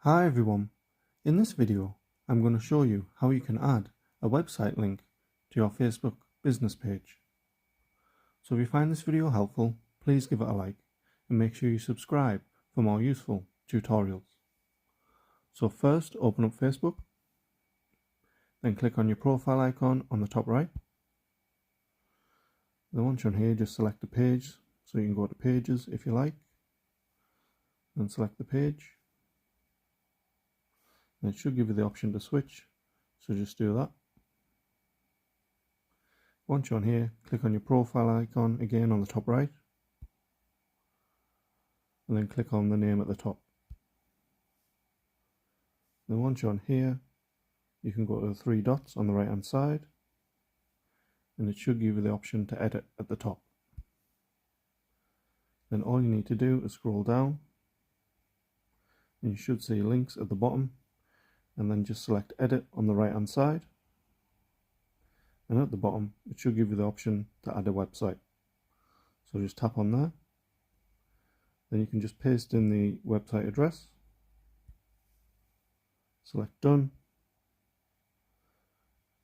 Hi everyone, in this video I'm going to show you how you can add a website link to your Facebook business page. So if you find this video helpful, please give it a like and make sure you subscribe for more useful tutorials. So first open up Facebook, then click on your profile icon on the top right. Then once you're on here, just select the page, so you can go to pages if you like, then select the page. And it should give you the option to switch, so just do that. Once you're on here, click on your profile icon again on the top right, and then click on the name at the top. Then once you're on here, you can go to the three dots on the right hand side, and it should give you the option to edit at the top. Then all you need to do is scroll down, and you should see links at the bottom, and then just select edit on the right hand side, and at the bottom it should give you the option to add a website. So just tap on there, then you can just paste in the website address, select done,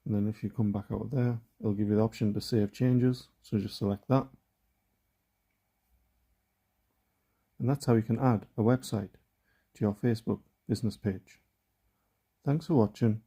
and then if you come back out of there, it'll give you the option to save changes, so just select that. And that's how you can add a website to your Facebook business page. Thanks for watching.